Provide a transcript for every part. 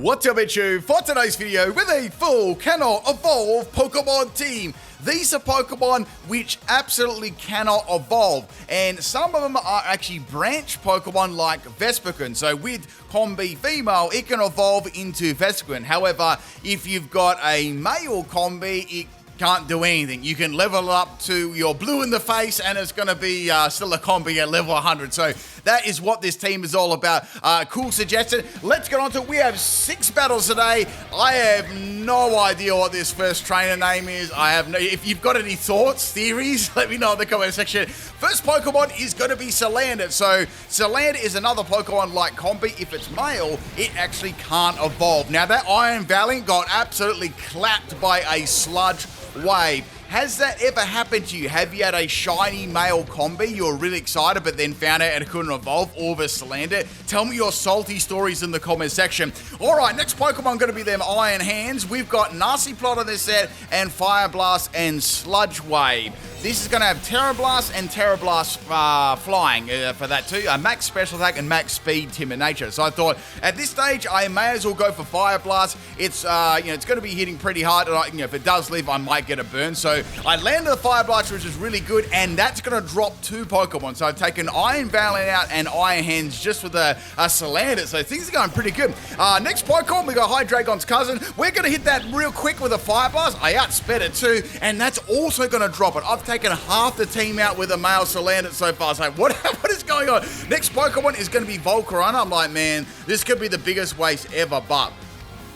What's up, Itchu? For today's video, with a full cannot evolve Pokemon team. These are Pokemon which absolutely cannot evolve, and some of them are actually branch Pokemon like Vespiquen. So with Combee female, it can evolve into Vespiquen. However, if you've got a male Combee, it can't do anything. You can level up to your blue in the face and it's going to be still a Combee at level 100. So that is what this team is all about. Cool suggestion. Let's get on to it. We have 6 battles today. I have no idea what this first trainer name is. If you've got any thoughts, theories, let me know in the comment section. First Pokemon is going to be Salandit. So Salandit is another Pokemon like Combee. If it's male, it actually can't evolve. Now that Iron Valiant got absolutely clapped by a sludge wave. Has that ever happened to you? Have you had a shiny male Combee? You were really excited, but then found out it couldn't evolve, or the Salandit? Tell me your salty stories in the comment section. All right, next Pokemon going to be them Iron Hands. We've got Nasty Plot on this set, and Fire Blast and Sludge Wave. This is going to have Terra Blast and Terra Blast flying for that too. Max Special Attack and Max Speed, Timid Nature. So I thought at this stage I may as well go for Fire Blast. It's it's going to be hitting pretty hard. And if it does live, I might get a burn. So I landed the Fire Blast, which is really good, and that's going to drop 2 Pokemon. So I've taken Iron Valiant out and Iron Hands just with a Salandit. So things are going pretty good. Next Pokemon, we got Hydreigon's cousin. We're going to hit that real quick with a Fire Blast. I outsped it too, and that's also going to drop it. I've taken half the team out with a male Salandit so far. So what is going on? Next Pokemon is going to be Volcarona. I'm like, man, this could be the biggest waste ever, but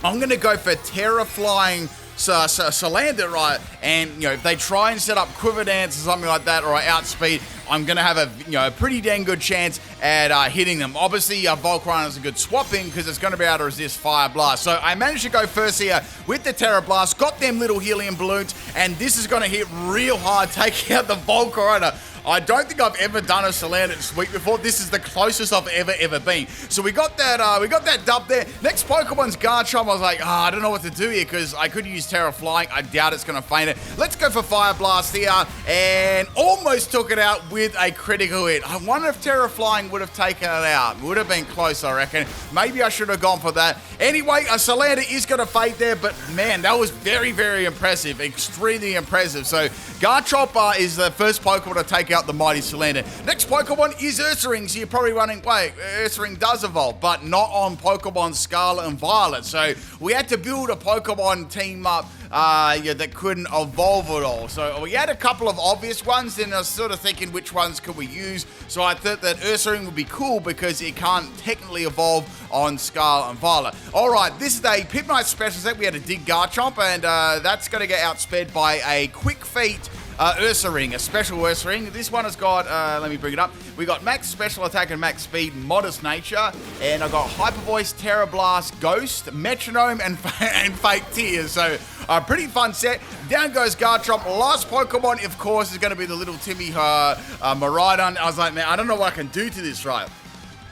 I'm going to go for Terra Flying Salandit, right? And if they try and set up Quiver Dance or something like that, or I outspeed, I'm gonna have a pretty dang good chance at hitting them. Obviously, Volcarona is a good swap-in because it's gonna be able to resist Fire Blast. So I managed to go first here with the Terra Blast, got them little helium balloons, and this is gonna hit real hard, taking out the Volcarona. I don't think I've ever done a Salandit sweep before. This is the closest I've ever been. So we got that dub there. Next Pokemon's Garchomp. I was like, I don't know what to do here because I could use Terra Flying. I doubt it's going to faint it. Let's go for Fire Blast here, and almost took it out with a critical hit. I wonder if Terra Flying would have taken it out. Would have been close, I reckon. Maybe I should have gone for that. Anyway, a Salandit is going to fade there, but man, that was very, very impressive. Extremely impressive. So Garchomp is the first Pokemon to take out the mighty Salandit. Next Pokemon is Ursaring. So you're probably running, wait, Ursaring does evolve, but not on Pokemon Scarlet and Violet. So we had to build a Pokemon team up that couldn't evolve at all. So we had a couple of obvious ones, and I was sort of thinking which ones could we use. So I thought that Ursaring would be cool because it can't technically evolve on Scarlet and Violet. All right, this is a Pipnite special set. We had a Dig Garchomp, and that's going to get outsped by a Quick Feet Ursaring, a special Ursaring. This one has got, let me bring it up. We got Max Special Attack and Max Speed, Modest Nature, and I got Hyper Voice, Terra Blast, Ghost, Metronome, and Fake Tears. So a pretty fun set. Down goes Garchomp. Last Pokemon, of course, is going to be the little Timmy Miraidon. I was like, man, I don't know what I can do to this, right?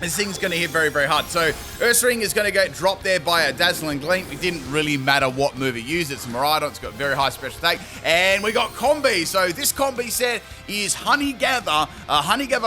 This thing's going to hit very, very hard. So Ursaring is going to get dropped there by a Dazzling Gleam. It didn't really matter what move it used. It's a Miraidon. It's got very high special attack. And we got Combee. So this Combee set is Honey Gather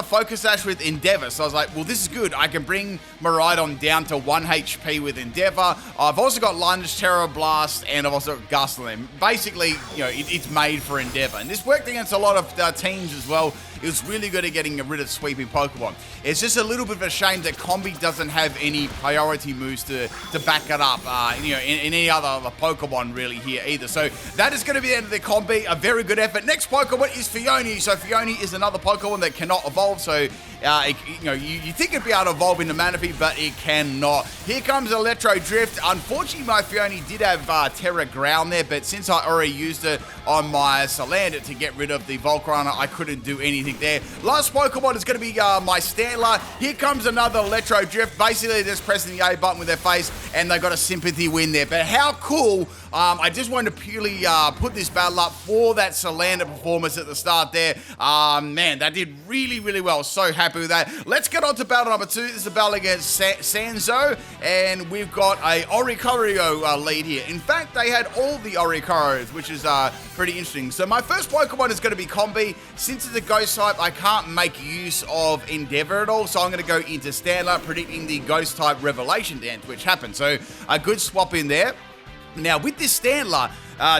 Focus Sash with Endeavor. So I was like, well, this is good. I can bring Miraidon down to 1 HP with Endeavor. I've also got Lunge, Terra Blast, and I've also got Gustling. Basically, it's made for Endeavor. And this worked against a lot of teams as well. It was really good at getting rid of sweeping Pokemon. It's just a little bit of a shame that Combee doesn't have any priority moves to back it up, in any other Pokemon really here either. So that is going to be the end of the Combee. A very good effort. Next Pokemon is Phione. So Phione is another Pokemon that cannot evolve. So you think it'd be able to evolve into Manaphy, but it cannot. Here comes Electro Drift. Unfortunately, my Phione did have Terra Ground there, but since I already used it on my Salandit to get rid of the Volcarona, I couldn't do anything there. Last Pokemon is going to be my Stantler. Here comes another Electro Drift. Basically, they're just pressing the A button with their face, and they got a Sympathy win there. But how cool I just wanted to purely put this battle up for that Salandit performance at the start there. Man, that did really, really well. So happy with that. Let's get on to battle number 2. This is a battle against Sanzo, and we've got a Oricorio lead here. In fact, they had all the Oricorios, which is pretty interesting. So my first Pokemon is going to be Combee. Since it's a Ghost type, I can't make use of Endeavor at all, so I'm going to go into Standler, predicting the Ghost type Revelation Dance, which happened. So a good swap in there. Now, with this Standler,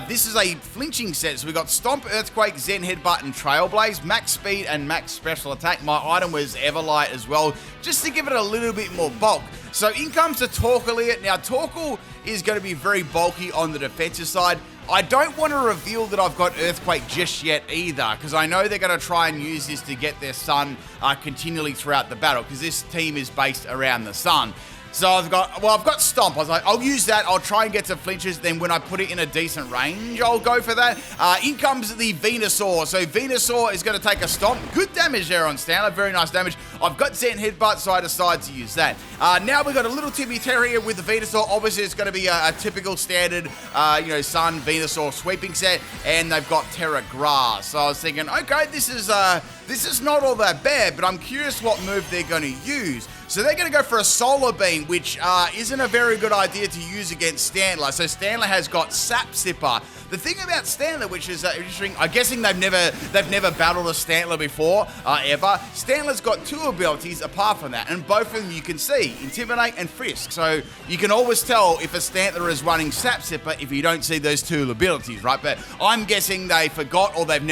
this is a flinching set. So we got Stomp, Earthquake, Zen Headbutt, and Trailblaze, max speed and max special attack. My item was Everlight as well, just to give it a little bit more bulk. So in comes the Torkoal here. Now, Torkoal is going to be very bulky on the defensive side. I don't want to reveal that I've got Earthquake just yet either, because I know they're going to try and use this to get their sun continually throughout the battle, because this team is based around the sun. So I've got Stomp. I was like, I'll use that. I'll try and get some flinches. Then when I put it in a decent range, I'll go for that. In comes the Venusaur. So Venusaur is going to take a Stomp. Good damage there on Stanley. Very nice damage. I've got Zen Headbutt, so I decide to use that. Now we've got a little Timmy Terrier with the Venusaur. Obviously, it's going to be a typical standard, Sun Venusaur sweeping set. And they've got Terra Grass. So I was thinking, okay, this is not all that bad, but I'm curious what move they're going to use. So they're going to go for a Solar Beam, which isn't a very good idea to use against Standler. So Standler has got Sap Sipper. The thing about Standler, which is interesting, I'm guessing they've never battled a Standler before, ever. Standler's got 2 abilities apart from that, and both of them you can see, Intimidate and Frisk. So you can always tell if a Standler is running Sap Sipper if you don't see those 2 abilities, right? But I'm guessing they forgot, or they've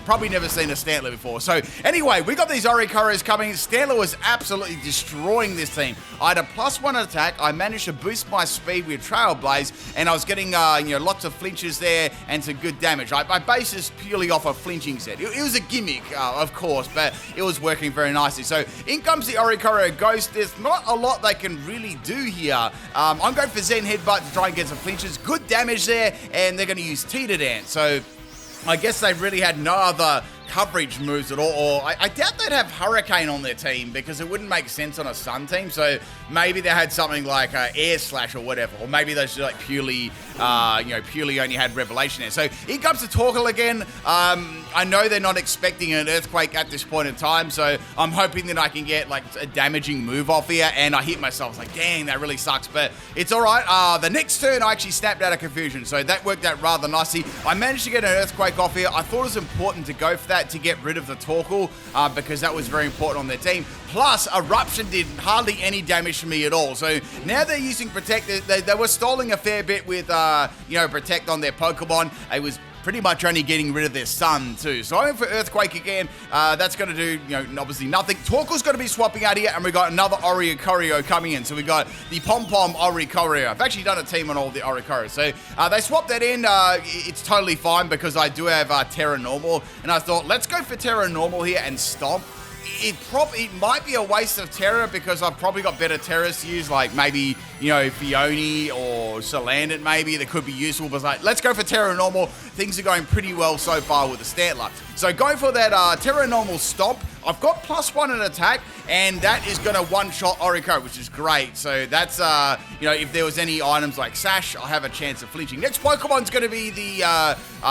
probably never seen a Standler before. So anyway, we got these Oricorios coming. Standler was absolutely destroying this team. I had a +1 attack. I managed to boost my speed with Trailblaze, and I was getting lots of flinches there and some good damage. My base is purely off a flinching set. It was a gimmick, of course, but it was working very nicely. So in comes the Oricorio Ghost. There's not a lot they can really do here. I'm going for Zen Headbutt to try and get some flinches. Good damage there, and they're going to use Teeter Dance. So I guess they really had no other coverage moves at all, or I doubt they'd have Hurricane on their team, because it wouldn't make sense on a Sun team. So maybe they had something like Air Slash or whatever, or maybe they just like purely only had Revelation there. So here comes the Torkoal again. I know they're not expecting an Earthquake at this point in time, so I'm hoping that I can get like a damaging move off here, and I hit myself. It's like, dang, that really sucks, but it's all right. The next turn, I actually snapped out of confusion, so that worked out rather nicely. I managed to get an Earthquake off here. I thought it was important to go for that to get rid of the Torkoal, because that was very important on their team. Plus, Eruption did hardly any damage to me at all. So now they're using Protect. They were stalling a fair bit with, Protect on their Pokemon. It was pretty much only getting rid of their sun too. So I went for Earthquake again. That's going to do, obviously nothing. Torkoal's going to be swapping out here, and we got another Oricorio coming in. So we got the Pom-Pom Oricorio. I've actually done a team on all the Oricorios. So they swapped that in. It's totally fine, because I do have Terra Normal, and I thought, let's go for Terra Normal here and Stomp. It might be a waste of Terra, because I've probably got better Terras to use, like maybe, Fione or Salandit maybe, that could be useful. But like, let's go for Terra Normal. Things are going pretty well so far with the Stantler. So going for that Terra Normal Stomp. I've got +1 in attack, and that is going to one-shot Oricorio, which is great. So that's, if there was any items like Sash, I have a chance of flinching. Next Pokemon's going to be the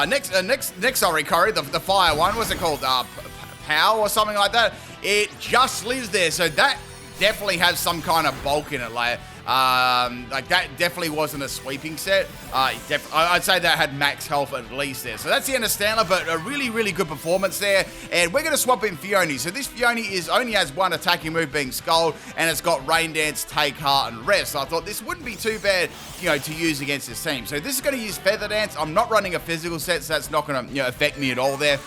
next Oricorio, the fire one. What's it called? Pow or something like that. It just lives there, so that definitely has some kind of bulk in it. Like that definitely wasn't a sweeping set. I'd say that had max health at least there. So that's the end of Stanley, but a really, really good performance there. And we're going to swap in Fione. So this Fione only has 1 attacking move, being Skull, and it's got Rain Dance, Take Heart, and Rest. So I thought this wouldn't be too bad, to use against this team. So this is going to use Feather Dance. I'm not running a physical set, so that's not going to affect me at all there.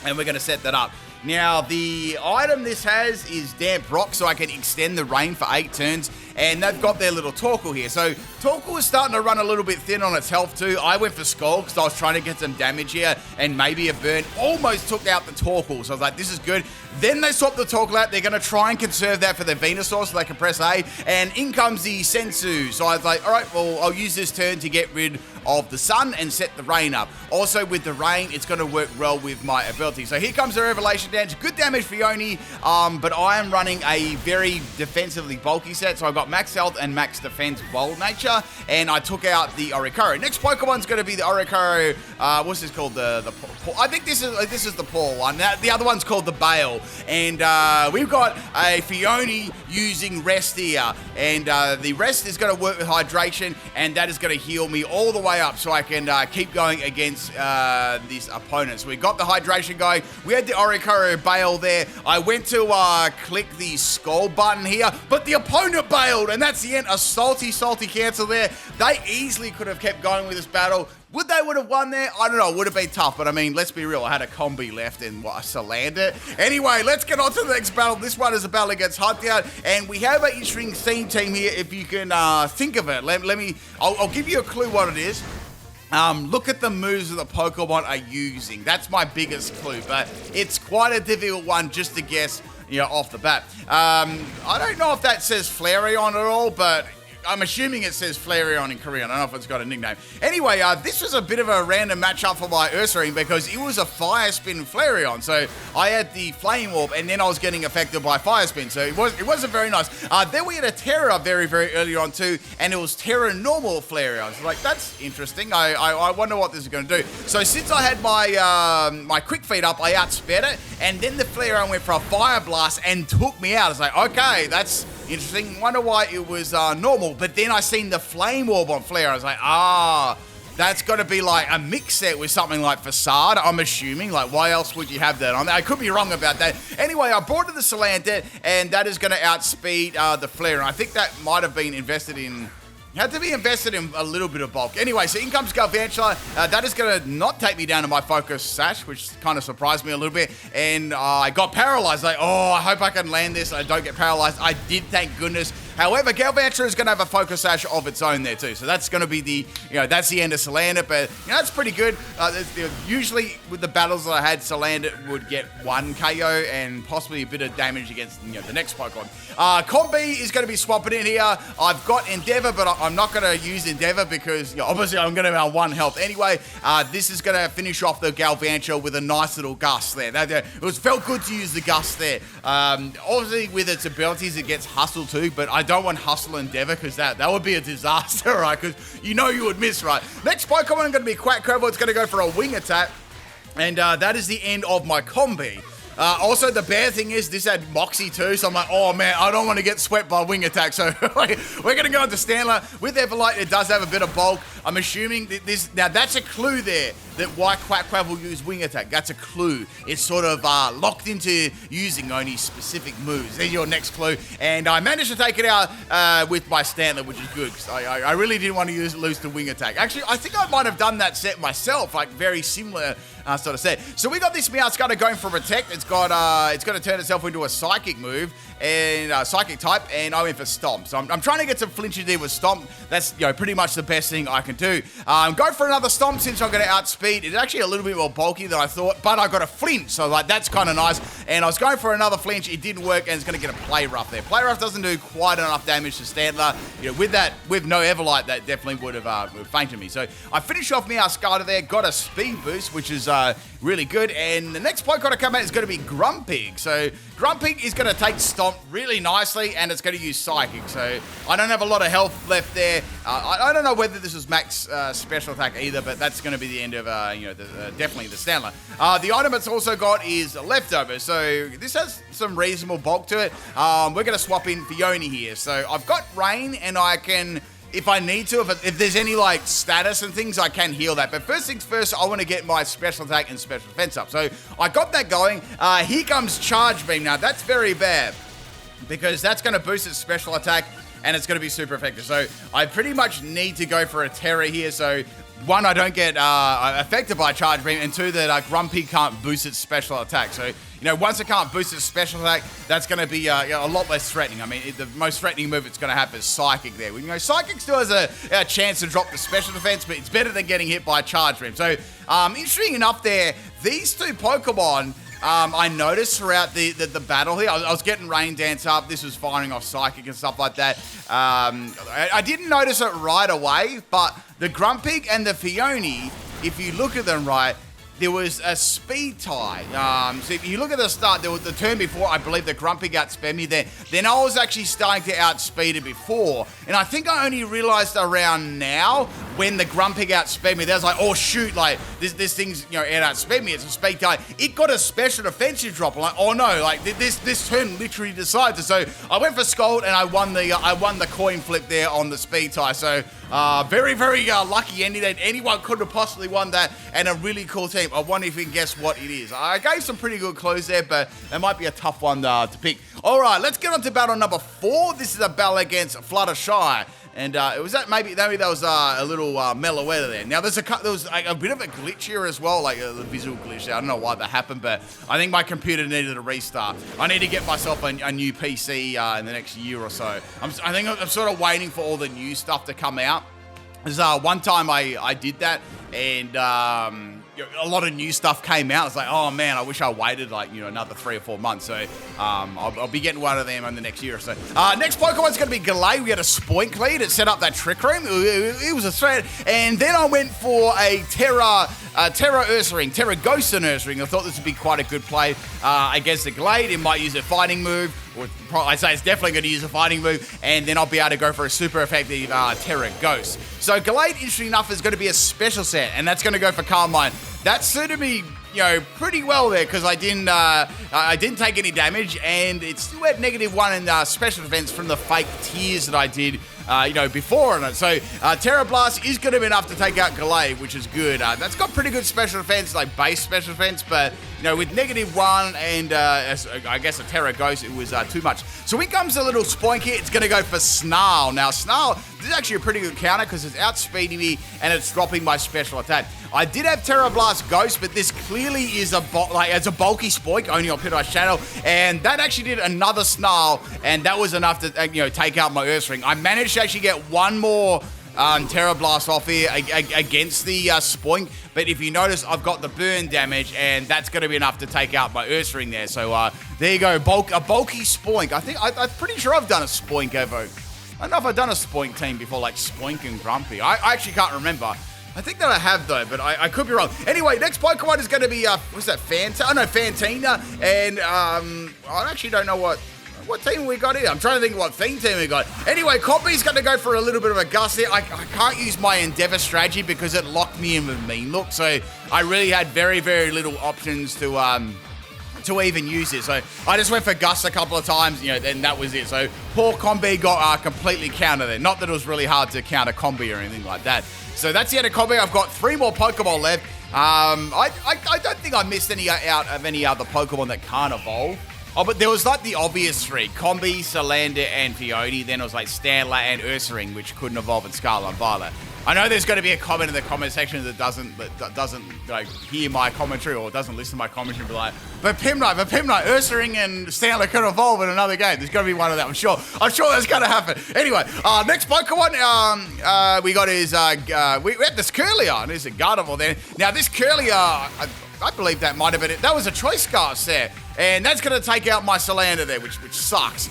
And we're going to set that up. Now, the item this has is Damp Rock, so I can extend the rain for 8 turns, and they've got their little Torkoal here. So Torkoal is starting to run a little bit thin on its health too. I went for Skull because I was trying to get some damage here, and maybe a burn. Almost took out the Torkoal, so I was like, this is good. Then they swap the Torkoal out. They're going to try and conserve that for the Venusaur, so they can press A, and in comes the Senzu. So I was like, all right, well, I'll use this turn to get rid of the sun and set the rain up. Also, with the rain, it's going to work well with my ability. So here comes the Revelation Dance. Good damage for Yoni, but I am running a very defensively bulky set. So I've got max health and max defense bold nature, and I took out the Oricorio. Next Pokemon's going to be the Oricorio. What's this called? I think this is the Paul one. Now, the other one's called the Bale, and we've got a Fione using Rest here, and the Rest is going to work with Hydration, and that is going to heal me all the way up so I can keep going against this opponent. So we got the Hydration going. We had the Oricorio Bale there. I went to click the Skull button here, but the opponent bailed, and that's the end. A salty cancel there. They easily could have kept going with this battle. Would have won there? I don't know. It would have been tough, but I mean, let's be real. I had a Combee left and a Salandit. Anyway, let's get on to the next battle. This one is a battle against Huntout, and we have an interesting theme team here. If you can think of it, I'll give you a clue what it is. Look at the moves that the Pokemon are using. That's my biggest clue, but it's quite a difficult one just to guess, off the bat. I don't know if that says Flareon at all, but I'm assuming it says Flareon in Korean. I don't know if it's got a nickname. Anyway, this was a bit of a random matchup for my Ursaring because it was a Fire Spin Flareon. So I had the Flame Orb, and then I was getting affected by Fire Spin. So it wasn't very nice. Then we had a Terra very, very early on too, and it was Terra Normal Flareon. So like, that's interesting. I wonder what this is going to do. So since I had my Quick Feed up, I outsped it, and then the Flareon went for a Fire Blast and took me out. I was like, okay, that's interesting. Wonder why it was normal. But then I seen the Flame Orb on Flare. I was like, that's got to be like a mix set with something like Facade, I'm assuming. Like, why else would you have that on there? I could be wrong about that. Anyway, I brought in the Salandit, and that is going to outspeed the Flare. And I think that might have been invested in... Had to be invested in a little bit of bulk. Anyway, so in comes Galvantula. That is going to not take me down to my focus sash, which kind of surprised me a little bit. And I got paralyzed. Like, I hope I can land this. I don't get paralyzed. I did, thank goodness. However, Galvantula is going to have a focus sash of its own there too. So that's going to be the, that's the end of Salandit. But, that's pretty good. Usually with the battles that I had, Salandit would get 1 KO and possibly a bit of damage against, the next Pokemon. Combee is going to be swapping in here. I've got Endeavor, but I'm not going to use Endeavor because, obviously I'm going to have 1 health. Anyway, this is going to finish off the Galvantula with a nice little gust there. It felt good to use the gust there. Obviously with its abilities, it gets Hustle too, but I don't want Hustle Endeavor because that would be a disaster, right? Because you would miss, right? Next Pokemon going to be Quackquavel. It's going to go for a wing attack, and that is the end of my Combee. Also, the bad thing is this had Moxie too, so I'm like, oh man, I don't want to get swept by wing attack. So we're going to go into Stanler. With Everlight, it does have a bit of bulk. I'm assuming that now that's a clue there that why Quackquavel used wing attack. That's a clue. It's sort of locked into using only specific moves. There's your next clue. And I managed to take it out with my Stanler, which is good because I really didn't want to lose the wing attack. Actually, I think I might have done that set myself, like very similar sort of set. So we got this Meowscarlet going for Protect. It's going to turn itself into a Psychic move and Psychic type, and I went for Stomp. So I'm trying to get some flinchy there with Stomp. That's pretty much the best thing I can do. Go for another Stomp since I'm going to outspeed. It's actually a little bit more bulky than I thought, but I got a flinch, so like that's kind of nice. And I was going for another flinch. It didn't work, and it's going to get a Play Rough there. Play Rough doesn't do quite enough damage to Standler. With no Everlight, that definitely would have fainted me. So I finished off Meowscarlet there, got a speed boost, which is really good. And the next Pokemon to come out is going to be Grumpig. So Grumpig is going to take Stomp really nicely, and it's going to use Psychic. So I don't have a lot of health left there. I don't know whether this is max special attack either, but that's going to be the end of definitely the Stanler. The item it's also got is Leftover. So this has some reasonable bulk to it. We're going to swap in Fione here. So I've got Rain, and I can, if I need to, if there's any like status and things, I can heal that. But first things first, I want to get my special attack and special defense up. So I got that going. Here comes Charge Beam. Now that's very bad because that's going to boost its special attack and it's going to be super effective. So I pretty much need to go for a Terra here. So one, I don't get affected by Charge Beam, and two, that Grumpy can't boost its special attack. So, once it can't boost its special attack, that's going to be a lot less threatening. I mean, the most threatening move it's going to have is Psychic there. Psychic still has a chance to drop the special defense, but it's better than getting hit by Charge Beam. So, interesting enough there, these two Pokemon, I noticed throughout the battle here, I was getting Rain Dance up. This was firing off Psychic and stuff like that. I didn't notice it right away, but the Grumpig and the Fione, if you look at them right, there was a speed tie. So if you look at the start, there was the turn before, I believe the Grumpig outsped me there. Then I was actually starting to outspeed it before. And I think I only realized around now when the Grumpig outsped me, that was like, oh shoot, like this thing's, it outsped me, it's a speed tie. It got a special defensive drop. I'm like, oh no, like this turn literally decided. So I went for Scold and I won the coin flip there on the speed tie. So very, very lucky ending that anyone could have possibly won that, and a really cool team. I wonder if you can guess what it is. I gave some pretty good clues there, but it might be a tough one to pick. All right, let's get on to battle number 4. This is a battle against Fluttershy. And it was that maybe there was a little mellow weather there. Now there was a bit of a glitch here as well, like a visual glitch. I don't know why that happened, but I think my computer needed a restart. I need to get myself a new PC in the next year or so. I think I'm sort of waiting for all the new stuff to come out. There's one time I did that, and a lot of new stuff came out. It's like, oh man, I wish I waited like another 3 or 4 months. So I'll be getting one of them in the next year or so. Next Pokemon's going to be Galay. We had a Spoink lead. It set up that Trick Room. It was a threat. And then I went for a Terra Ursaring, Terra Ghost Ursaring. I thought this would be quite a good play against the Glade. It might use a fighting move. I'd say it's definitely going to use a fighting move, and then I'll be able to go for a super effective Terra Ghost. So Galade, interesting enough, is going to be a special set, and that's going to go for Carmine. That suited me, pretty well there, because I didn't take any damage, and it still had -1 in special defense from the fake tears that I did, before on it. So Terra Blast is going to be enough to take out Galade, which is good. That's got pretty good special defense, like base special defense, but with -1 and I guess a Terra Ghost, it was too much. So in comes a little Spoink here. It's going to go for Snarl. Now Snarl, this is actually a pretty good counter because it's outspeeding me and it's dropping my special attack. I did have Terra Blast Ghost, but this clearly is it's a bulky Spoink, only on Pit Eye Shadow, and that actually did another Snarl, and that was enough to take out my Ursaring. I managed to actually get one more Terra Blast off here against the Spoink, but if you notice, I've got the burn damage, and that's going to be enough to take out my Ursaring there. So there you go, a bulky Spoink. I'm pretty sure I've done a Spoink Evo. I don't know if I've done a Spoink team before, like Spoink and Grumpy. I actually can't remember. I think that I have, though, but I could be wrong. Anyway, next Pokemon is going to be, what's that, Fantina, and I actually don't know what team we got here. I'm trying to think what team we got. Anyway, Combee's going to go for a little bit of a gust here. I can't use my Endeavor strategy because it locked me in with Mean Look, so I really had very, very little options to even use it. So I just went for Gust a couple of times, and that was it. So poor Combee got completely countered there. Not that it was really hard to counter Combee or anything like that. So that's the end of Combee. I've got 3 more Pokemon left. I don't think I missed any out of any other Pokemon that can't evolve. Oh, but there was like the obvious 3, Combee, Salandit, and Fione. Then it was like Stanla and Ursaring, which couldn't evolve in Scarlet and Violet. I know there's going to be a comment in the comment section that doesn't hear my commentary or doesn't listen to my commentary and be like, but Pimknight, Ursaring and Stanla can evolve in another game. There's going to be one of them, I'm sure that's going to happen. Anyway, next Pokemon we got is, we had this Curlier, and there's a Gardevoir there. Now this Curlier, I believe that might have been it. That was a Choice Scarf set. And that's going to take out my Salandit there, which sucks.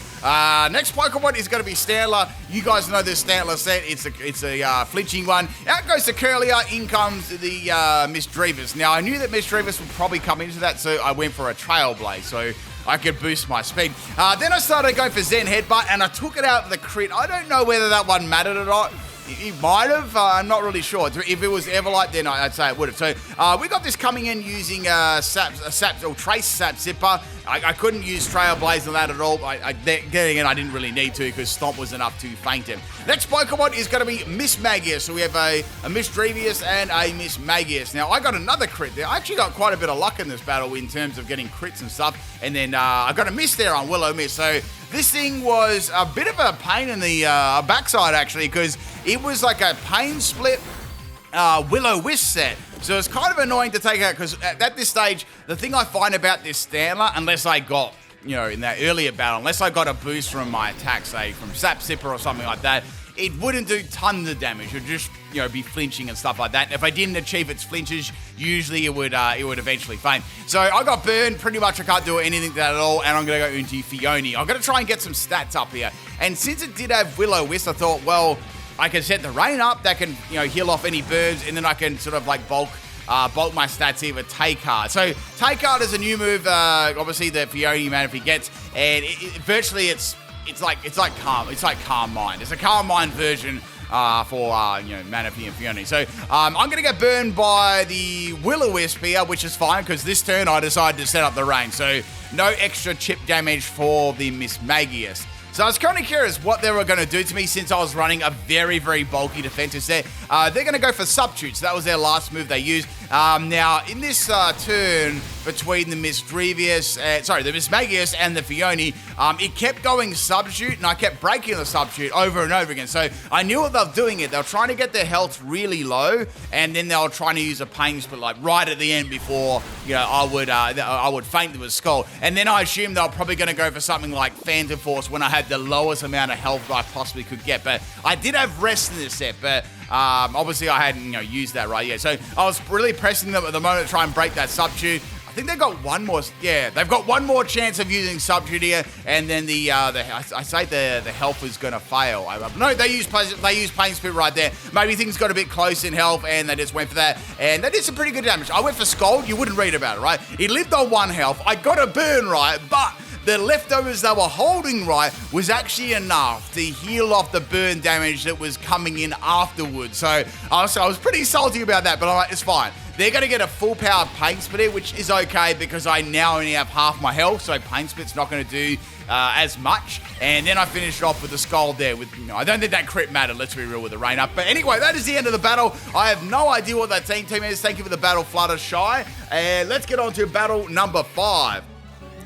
Next Pokemon is going to be Stanla. You guys know this Stanla set. It's a flinching one. Out goes the Curlier. In comes the Misdreavus. Now, I knew that Misdreavus would probably come into that, so I went for a Trailblaze, so I could boost my speed. Then I started going for Zen Headbutt, and I took it out of the crit. I don't know whether that one mattered or not. It might have, I'm not really sure. If it was Everlight, then I'd say it would have. So we got this coming in using Trace Sap Zipper. I couldn't use Trailblaze on that at all. Getting in, I didn't really need to because Stomp was enough to faint him. Next Pokemon is going to be Miss Magius. So we have a Misdreavus and a Miss Magius. Now, I got another crit there. I actually got quite a bit of luck in this battle in terms of getting crits and stuff. And then I got a miss there on Willow Miss. So this thing was a bit of a pain in the backside, actually, because it was like a pain split Will-O-Wisp set. So it's kind of annoying to take out because at this stage, the thing I find about this Stanla, unless I got, in that earlier battle, unless I got a boost from my attack, say from Sap Zipper or something like that, it wouldn't do tons of damage. It would just, be flinching and stuff like that. And if I didn't achieve its flinches, usually it would eventually faint. So I got burned. Pretty much I can't do anything to that at all, and I'm going to go into Fiona. I'm going to try and get some stats up here. And since it did have Will-O-Wisp, I thought, well, I can set the rain up. That can, heal off any burns, and then I can sort of like bulk my stats here with Take Heart. So Take Heart is a new move, obviously that Fiona Manaphy gets, and virtually it's like Calm Mind. It's a Calm Mind version for Manaphy and Fiona. So I'm gonna get burned by the Will-O-Wisp here, which is fine because this turn I decided to set up the rain. So no extra chip damage for the Mismagius. So I was kind of curious what they were going to do to me since I was running a very, very bulky defensive set. They're going to go for Substitute. So that was their last move they used. Now, in this turn between the Mismagius and the Fiona, it kept going Substitute, and I kept breaking the Substitute over and over again. So I knew what they were doing it. They were trying to get their health really low, and then they were trying to use a Pain Split like right at the end before I would faint with Skull. And then I assumed they were probably going to go for something like Phantom Force when I had the lowest amount of health I possibly could get. But I did have rest in this set, but obviously I hadn't used that right yet. So I was really pressing them at the moment to try and break that Substitute. I think they've got one more. Yeah, they've got one more chance of using Substitute here, and then the health is going to fail. No, they use Pain Split right there. Maybe things got a bit close in health, and they just went for that, and they did some pretty good damage. I went for Scold. You wouldn't read about it, right? He lived on 1 health. I got a burn right, but the leftovers they were holding right was actually enough to heal off the burn damage that was coming in afterwards. So I was pretty salty about that, but I'm like, it's fine. They're going to get a full power Pain Split here, which is okay because I now only have half my health, so Pain Split's not going to do as much. And then I finished off with the Skull there. I don't think that crit mattered, let's be real, with the rain up. But anyway, that is the end of the battle. I have no idea what that team is. Thank you for the battle, Fluttershy. And let's get on to battle number 5.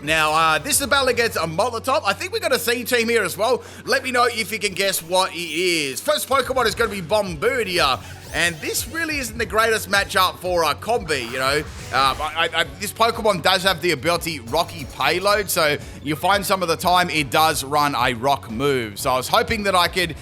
Now, this is a battle against a Molotov. I think we got a C team here as well. Let me know if you can guess what it is. First Pokemon is going to be Bombardier. And this really isn't the greatest matchup for Combee, this Pokemon does have the ability Rocky Payload, so you'll find some of the time it does run a rock move. So I was hoping that I could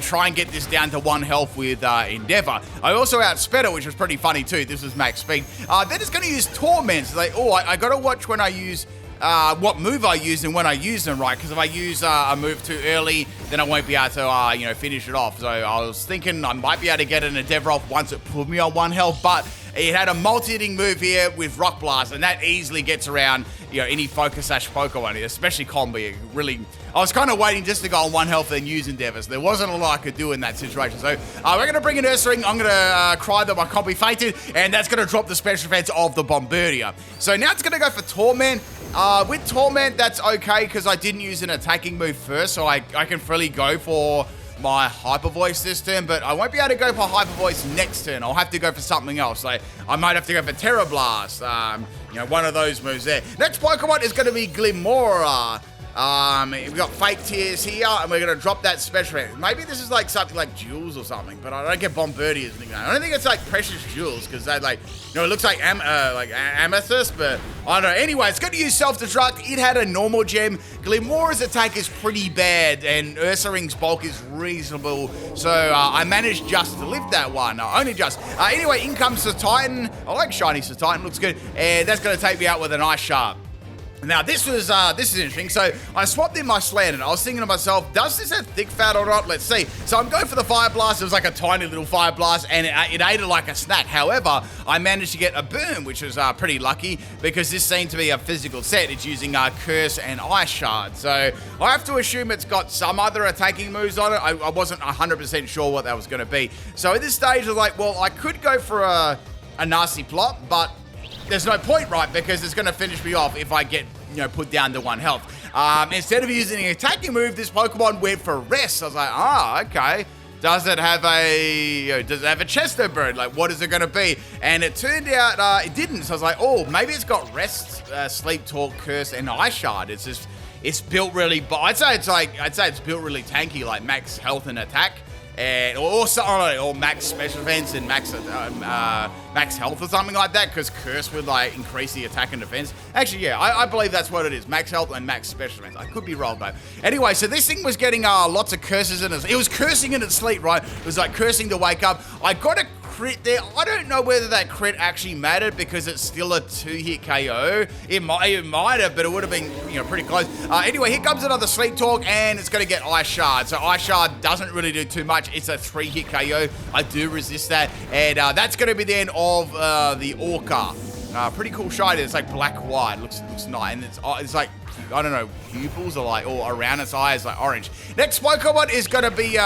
try and get this down to 1 health with Endeavor. I also outsped it, which was pretty funny too. This was max speed. They're just going to use Torment. So I got to watch when I use what move I use and when I use them, right? Because if I use a move too early, then I won't be able to, finish it off. So I was thinking I might be able to get an Endeavor off once it put me on 1 health, but it had a multi-hitting move here with Rock Blast, and that easily gets around, any Focus Sash Pokemon, especially Combee. I was kind of waiting just to go on 1 health and use Endeavors. There wasn't a lot I could do in that situation. So we're going to bring in Ursaring. I'm going to cry that my Combee fainted, and that's going to drop the special defense of the Bombardier. So now it's going to go for Torment. With Torment, that's okay because I didn't use an attacking move first, so I can freely go for my Hyper Voice this turn, but I won't be able to go for Hyper Voice next turn. I'll have to go for something else. Like I might have to go for Terra Blast. One of those moves there. Next Pokemon is going to be Glimmora. We've got Fake Tears here, and we're going to drop that special. Maybe this is like something like Jewels or something, but I don't get Bombardier's nickname. I don't think it's like Precious Jewels, because they it looks like Amethyst, but I don't know. Anyway, it's going to use Self-Destruct. It had a normal gem. Glimmora's attack is pretty bad, and Ursaring's bulk is reasonable, so I managed just to live that one. Only just. Anyway, in comes the Titan. I like Shiny Titan, looks good, and that's going to take me out with an Ice Sharp. Now, this is interesting. So, I swapped in my Slant, and I was thinking to myself, does this have Thick Fat or not? Let's see. So, I'm going for the Fire Blast. It was like a tiny little Fire Blast, and it ate it like a snack. However, I managed to get a Burn, which was pretty lucky, because this seemed to be a physical set. It's using Curse and Ice Shard. So, I have to assume it's got some other attacking moves on it. I wasn't 100% sure what that was going to be. So, at this stage, I was like, well, I could go for a nasty plot, but there's no point, right? Because it's going to finish me off if I get, put down to 1 health. Instead of using an attacking move, this Pokemon went for Rest. I was like, okay. Does it have a Chesto Bird? Like, what is it going to be? And it turned out it didn't. So I was like, oh, maybe it's got Rest, Sleep Talk, Curse, and Ice Shard. It's built really. I'd say it's built really tanky, like max health and attack. and or max special defense and max health or something like that, because curse would like increase the attack and defense. Actually, yeah, I believe that's what it is. Max health and max special defense. I could be wrong though. Anyway, so this thing was getting lots of curses in it. It was cursing in its sleep, right? It was like cursing to wake up. I got a crit there. I don't know whether that crit actually mattered because it's still a 2-hit KO. It might have, but it would have been, pretty close. Anyway, here comes another sleep talk, and it's going to get Ice Shard. So Ice Shard doesn't really do too much. It's a 3-hit KO. I do resist that, and that's going to be the end of the Orca. Pretty cool shiny. It's like black-white. Looks nice, and it's like, I don't know, pupils are like all around its eyes like orange. Next Pokemon is going to be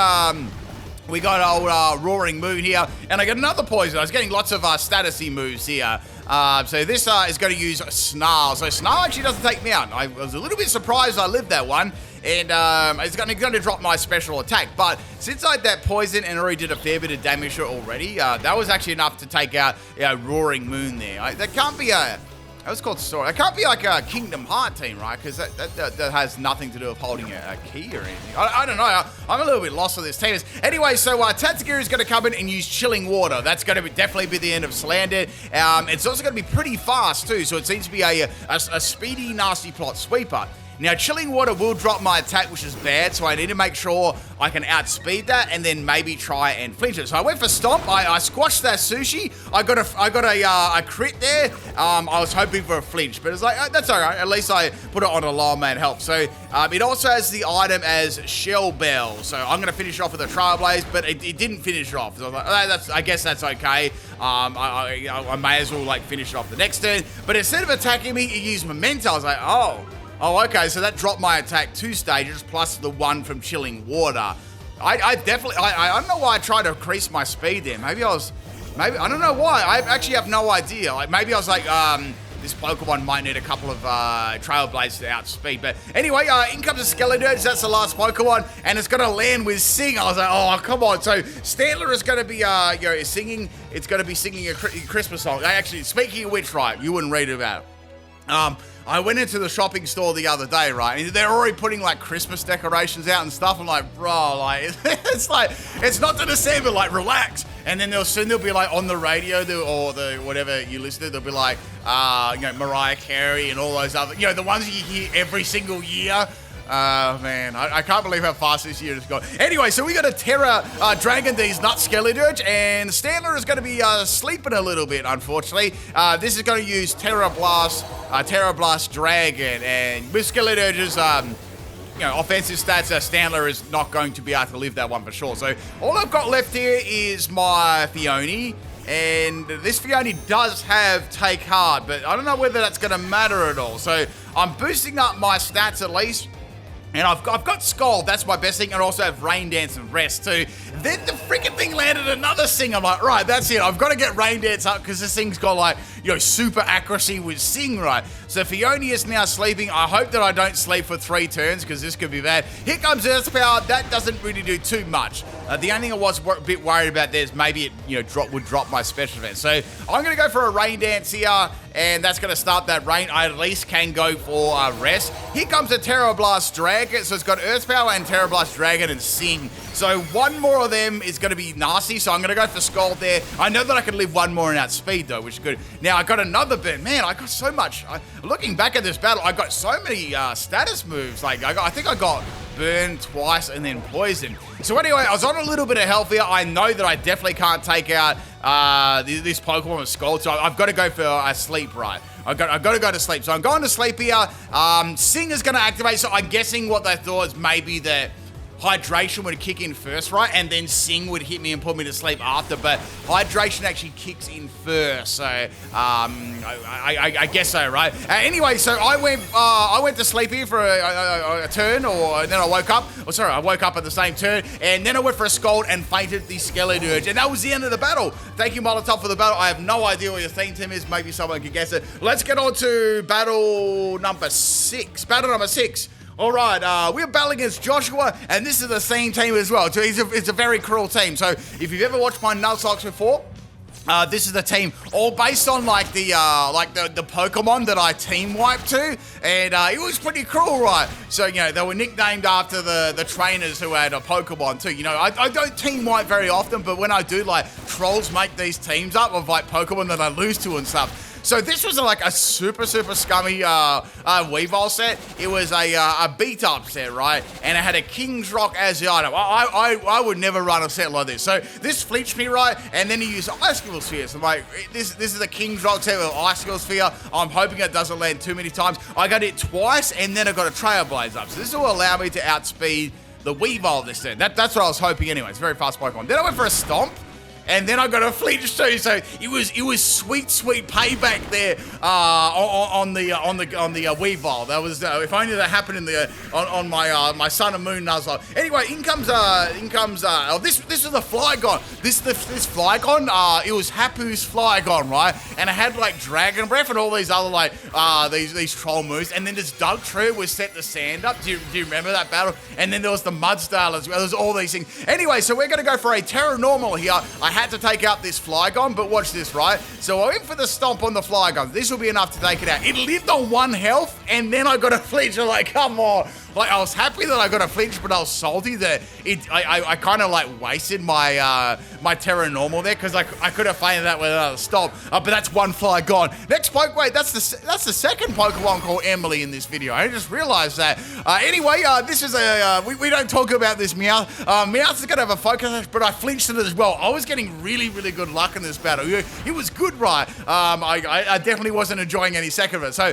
we got old Roaring Moon here, and I got another poison. I was getting lots of statusy moves here. So this is going to use Snarl. So Snarl actually doesn't take me out. I was a little bit surprised I lived that one, and it's going to drop my special attack. But since I had that poison and already did a fair bit of damage to it already, that was actually enough to take out Roaring Moon there. That can't be a... That was called Story. It can't be like a Kingdom Heart team, right? Because that has nothing to do with holding a key or anything. I don't know. I'm a little bit lost with this team. Anyway, so Tatsugiri is going to come in and use Chilling Water. That's going to definitely be the end of Salandit. It's also going to be pretty fast, too. So it seems to be a speedy, nasty plot sweeper. Now, Chilling Water will drop my attack, which is bad, so I need to make sure I can outspeed that and then maybe try and flinch it. So I went for Stomp. I squashed that Sushi. I got a crit there. I was hoping for a flinch, but it's like, that's all right. At least I put it on a low man health. So it also has the item as Shell Bell. So I'm going to finish off with a Trailblaze, but it didn't finish off. So I was like, I guess that's okay. I may as well like finish it off the next turn. But instead of attacking me, it used Memento. I was like, Oh, okay, so that dropped my attack 2 stages plus the 1 from Chilling Water. I don't know why I tried to increase my speed there. Maybe I don't know why. I actually have no idea. Like, maybe I was like, this Pokemon might need a couple of Trailblazes to outspeed. But anyway, in comes a Skeledirge. That's the last Pokemon, and it's going to land with Sing. I was like, oh, come on. So Stantler is going to be singing. It's going to be singing a Christmas song. Actually, speaking of which, right, you wouldn't read about it. I went into the shopping store the other day, right, and they're already putting, like, Christmas decorations out and stuff. I'm like, bro, like, it's like, it's not the December, like, relax. And then they'll be, like, on the radio or whatever you listen to, they'll be like, Mariah Carey and all those other, the ones that you hear every single year. Man, I can't believe how fast this year has gone. Anyway, so we got a Terra Dragon D's Nut Skeledirge, and Stantler is going to be sleeping a little bit, unfortunately. This is going to use Terra Blast Dragon, and with Skeledirge's offensive stats, Stantler is not going to be able to live that one for sure. So all I've got left here is my Phione. And this Phione does have Take Heart, but I don't know whether that's going to matter at all. So I'm boosting up my stats at least. And I've got Scald, that's my best thing, and I also have Rain Dance and Rest too. Then the freaking thing landed another Sing. I'm like, right, that's it. I've got to get Rain Dance up because this thing's got like, super accuracy with Sing, right? So Phione is now sleeping. I hope that I don't sleep for 3 turns because this could be bad. Here comes Earth Power. That doesn't really do too much. The only thing I was a bit worried about there is maybe it would drop my special event. So I'm going to go for a Rain Dance here, and that's going to start that rain. I at least can go for Rest. Here comes a Terra Blast Dragon. So it's got Earth Power and Terra Blast Dragon and Sing. So one more of them is going to be nasty, so I'm going to go for Scald there. I know that I can live one more in outspeed, though, which is good. Now, I got another burn. Man, I got so much. Looking back at this battle, I got so many status moves. Like, I think I got Burn twice and then Poison. So anyway, I was on a little bit of health here. I know that I definitely can't take out this Pokemon with Scald, so I've got to go for a sleep, right? I've got to go to sleep. So I'm going to sleep here. Sing is going to activate, so I'm guessing what they thought is maybe that Hydration would kick in first, right? And then Sing would hit me and put me to sleep after, but Hydration actually kicks in first, so I guess so, right? Anyway, so I went to sleep here for a turn, and then I woke up. Oh, sorry, I woke up at the same turn, and then I went for a Scald and fainted the Skeledirge, and that was the end of the battle. Thank you, Molotov, for the battle. I have no idea what your theme team is. Maybe someone can guess it. Let's get on to battle number 6. Battle number 6. All right, we're battling against Joshua, and this is the same team as well. So it's a very cruel team. So if you've ever watched my Nuzlocke before, This is the team, all based on like the Pokemon that I team wiped to, and it was pretty cool, right? So they were nicknamed after the trainers who had a Pokemon too. I don't team wipe very often, but when I do, like trolls make these teams up of like Pokemon that I lose to and stuff. So this was like a super scummy Weavile set. It was a beat up set, right? And it had a King's Rock as the item. I would never run a set like this. So this flinched me, right? And then he used Icicle Sphere. So I'm like, this is a King's Rock set with Icicle Sphere. I'm hoping it doesn't land too many times. I got it twice, and then I got a Trailblaze up. So this will allow me to outspeed the Weavile this turn. That's what I was hoping anyway. It's a very fast Pokemon. Then I went for a Stomp. And then I got a flinch too, so it was sweet payback there on the Weavile. That was if only that happened in on my Sun and Moon Nuzlocke. Anyway, in comes this is the Flygon. This Flygon. It was Hapu's Flygon, right? And it had like Dragon Breath and all these other like these troll moves. And then this Dugtrio was set to sand up. Do you remember that battle? And then there was the Mudsdale as well. There's all these things. Anyway, so we're gonna go for a Terra Normal here. I had to take out this Flygon, but watch this, right? So I went for the Stomp on the Flygon. This will be enough to take it out. It lived on 1 health, and then I got a flinch. I'm like, come on. Like, I was happy that I got a flinch, but I was salty that I kind of like wasted my my Terra Normal there, because I could have fainted that with another Stomp. But that's 1 Flygon. Next Pokemon, that's the second Pokemon called Emily in this video. I just realized that. Anyway, this is we don't talk about this Meowth. Meowth is gonna have a focus, but I flinched it as well. I was getting really good luck in this battle. It was good, right? I definitely wasn't enjoying any second of it. So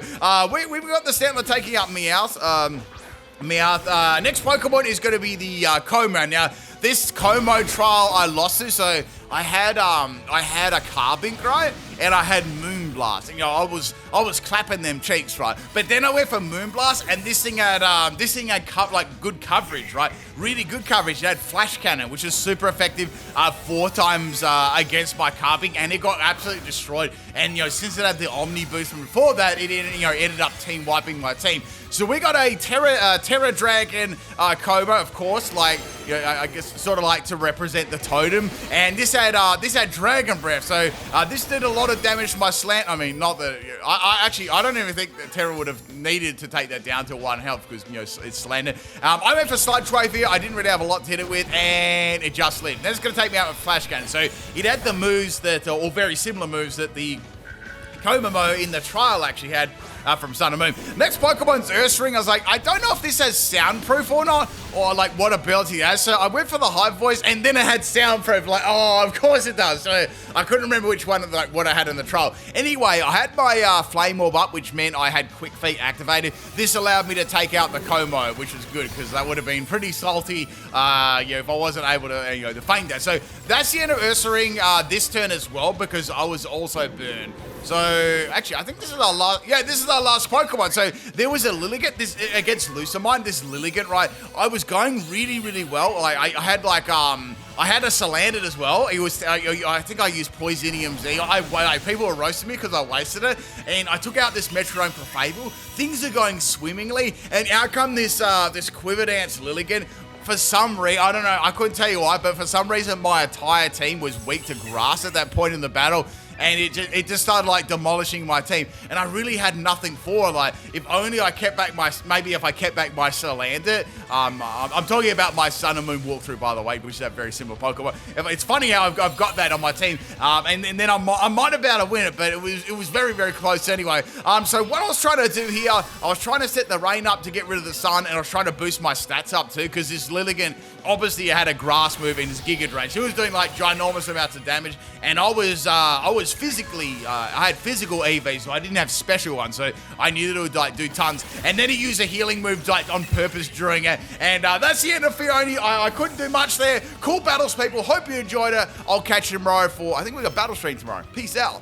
we've got the Stantler taking out Meowth. Next Pokemon is going to be the Como. Now, this Como trial I lost to, so I had a Carbink, right? And I had Moonblast. And, I was clapping them cheeks, right? But then I went for Moonblast, and this thing had like good coverage, right? Really good coverage. It had Flash Cannon, which is super effective 4 times against my Carbink, and it got absolutely destroyed. And since it had the Omni boost from before that, it ended up team wiping my team. So we got a Terra Dragon Cobra, of course, like I guess sort of like to represent the totem, and this had Dragon Breath. So this did a lot of damage to my slant. I mean, not that I don't even think that Terra would have needed to take that down to 1 health, because it's slanted. I went for Sludge Wave here. I didn't really have a lot to hit it with, and it just lived. Then it's going to take me out with Flash Cannon. So it had the moves that, or very similar moves that the Komomo in the trial actually had from Sun and Moon. Next Pokemon's Ursaring. I was like, I don't know if this has soundproof or not, or like what ability it has. So I went for the Hive Voice, and then it had soundproof. Like, oh, of course it does. So I couldn't remember which one, like what I had in the trial. Anyway, I had my Flame Orb up, which meant I had Quick Feet activated. This allowed me to take out the Como, which was good, because that would have been pretty salty, if I wasn't able to, to feint that. So that's the end of Ursaring this turn as well, because I was also burned. So, actually, I think this is our last... Yeah, this is our last Pokemon. So, there was a Lilligant against Lucamine. This Lilligant, right? I was going really well. Like, I had, like, I had a Salandit as well. It was... I think I used Poisonium Z. People were roasting me because I wasted it. And I took out this Metrodome Clefable. Things are going swimmingly. And out come this Quiver Dance Lilligant. For some reason, I don't know, I couldn't tell you why, but for some reason, my entire team was weak to grass at that point in the battle. And it just started like demolishing my team, and I really had nothing for. Like, if only I kept back if I kept back my Salandit. I'm talking about my Sun and Moon walkthrough, by the way, which is a very similar Pokemon. It's funny how I've got that on my team, and then I might have been able to win it, but it was very close anyway. So what I was trying to do here, I was trying to set the rain up to get rid of the sun, and I was trying to boost my stats up too, because this Lilligant obviously had a grass move in his Giga Drain. She was doing like ginormous amounts of damage, and I was physically, I had physical EV, so I didn't have special ones, so I needed to like do tons. And then he used a healing move like on purpose during it, and that's the end of Fiona. I couldn't do much there. Cool battles, people. Hope you enjoyed it. I'll catch you tomorrow I think we got Battle Stream tomorrow. Peace out.